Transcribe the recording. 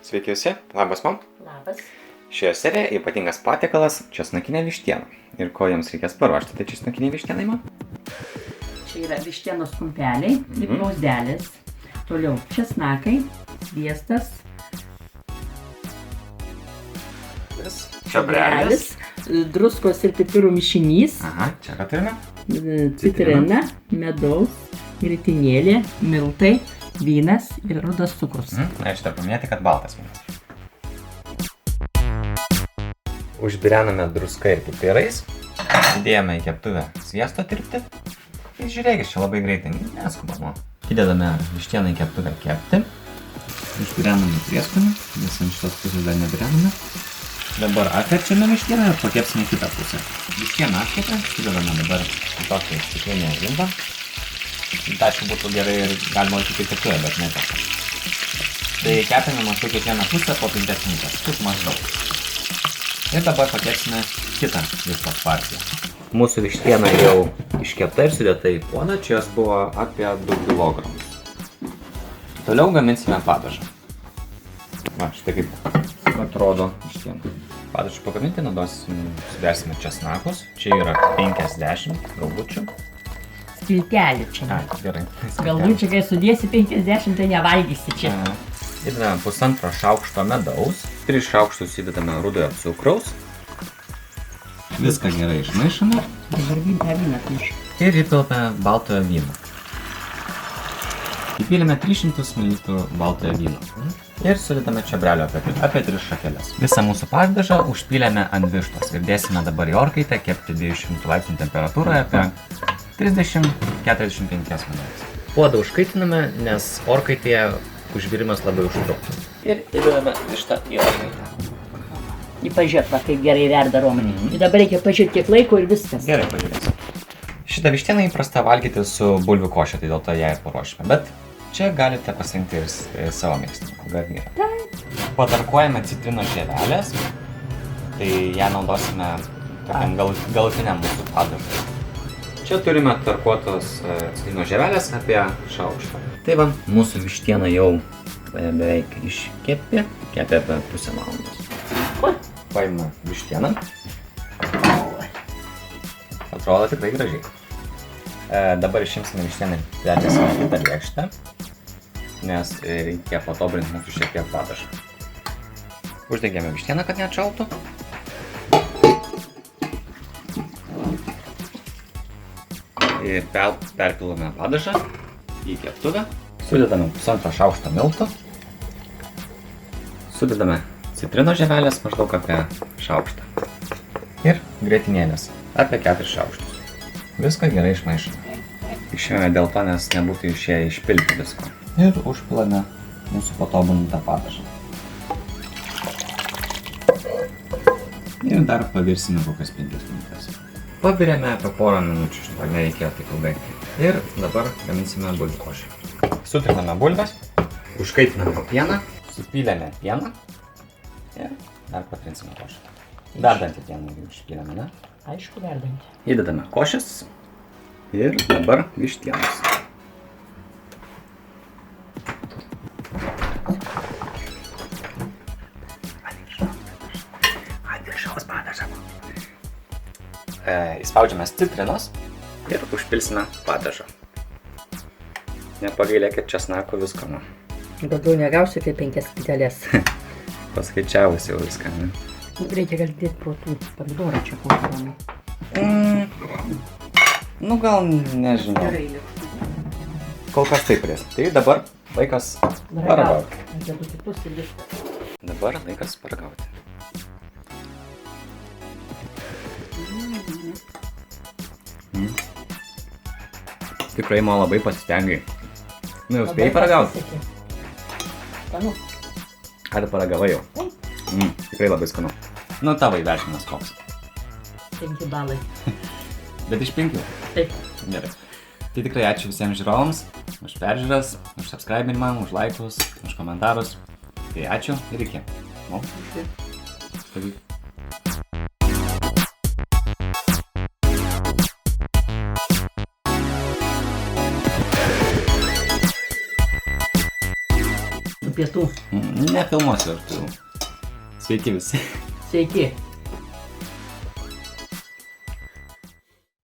Sveiki visi, labas man. Labas. Šioje serijoje ypatingas patiekalas česnakinė vištiena. Ir ko jiems reikės paruošti, tai česnakinė vištienai man? Čia yra vištienos kumpeliai ir blauzdelės. Toliau česnakai, sviestas, čiobrelius, druskos ir pipirų mišinys, Aha, čia ką turime? citrina, medaus, grietinėlė, miltai, vynas ir rudas cukrus. Na, šitą paminėti, kad baltas vynas. Užbirename druską ir pipirais. Įdėjome į keptuvę sviesto tirpti. Ir žiūrėkit, čia labai greitai, neskubama. Įdedame vištieną į keptuvę kepti. Užbirename prieskonį, nes ant šitos pusės dar nebirename. Dabar atverčiame vištieną ir pakepsime kitą pusę. Vištieną atkepę, įdedame dabar į tokį stiklinę rimbą. Aišku, būtų gerai ir galima laikyti keptuvę, bet ne tą. Tai kepėme maždaug kiekvieną pusę po 5 minutės, tik maždaug. Ir dabar pakepsime kitą vištos partiją. Mūsų vištiena jau iškepta ir sudėta į puodą, čia jos buvo apie 2 kg. Toliau gaminsime padažą. Va, štai kaip atrodo vištiena. Padažą pagaminti sudėsime česnakus, čia yra 50 galvučių. Skiltelį čia. Gerai. Galbūt čia, kai sudėsi 50, tai nevalgysi čia. Įdedame 1,5 šaukšto medaus, 3 šaukštus įdedame rudojo cukraus. Viską gerai išmaišome. Dabar vyną atmuš. Ir įpilame baltojo vyno. Įpylėme 300 ml baltojo vyno. Ir sudedame čiobrelio apie 3 šakeles. Visą mūsų padažą užpylėme ant vištos ir dėsime dabar į orkaitę kepti 200 laipsnių temperatūroje apie 30-45 minutės. Puodą užkaitiname, nes orkaitėje užvirimas labai užtruktų. Ir įdedame vištą į orkaitę. Pažiūrėk, va, kaip gerai verda romanį. Ir dabar reikia pažiūrėti kiek laiko ir viskas. Gerai, pažiūrėsim. Šitą vištieną įprasta valgyti su bulvių koše, tai dėl to ją ir paruošime. Bet čia galite pasirinkti ir savo mėgstamą garnyrą. Patarkuojame citrinos žievelės, tai ją naudosime tokiam galutiniam mūsų padažui. Čia turime tarkuotos citrinos žievelės apie šaukštą. Tai va, mūsų vištiena jau beveik iškepė, kepė apie pusę valandos. Paimame vištieną. Atrodo tikrai gražiai. Dabar išimsime vištieną ir perdėsime kitą lėkštę, nes reikia patobulinti mūsų šiek tiek padažą. Uždegėme vištieną, kad neatšaltų. Ir perpilame padažą į keptuvę. Sudedame 1,5 šaukšto miltų. Sudedame citrinos žievelės maždaug apie šaukštą. Ir grietinėlės apie 4 šaukštus. Viską gerai išmaišome. Išėjome dėl to, nes nebūtų išėję išpilti visko. Ir užpilame mūsų patobulintą padažą. Ir dar pavirsime kokias 5 minutės. Pabirėme apie porą minučių, šitą nereikėjo taip ilgai. Ir dabar gaminsime bulvių košę. Sutriname bulves, užkaitiname pieną, supylėme pieną ir dar patrinsime košę. Verdantį pieną išpylėme, ne? Aišku, verdantį. Įdedame košės ir dabar vištienos. Įspaudžiame citrinos ir užpilsime padažą. Nepagailėkit česnako visko. Daugiau negausi kaip 5 skilteles. Paskaičiavus jau viską, ne? Reikia gal dėti pro tų pomidorą čia kokį. Nu gal nežinau. Gerai lėkštų. Kol kas taip turės. Tai dabar laikas paragauti. Dėdu kitus ir viskas. Dabar laikas paragauti. Tikrai man labai pasistengai. Nu, jau spėjai paragauti? Skanu. Ar paragavai jau? Tikrai labai skanu. Nu, tavo įvertinimas koks? 5 balai. Bet iš 5? Taip. Gerai. Tai tikrai ačiū visiems žiūrovams už peržiūras, už subscribinimą, už laikus, už komentarus. Tai ačiū ir iki. pietų. Nefilmuosiu, ar tu. Sveiki visi. Sveiki.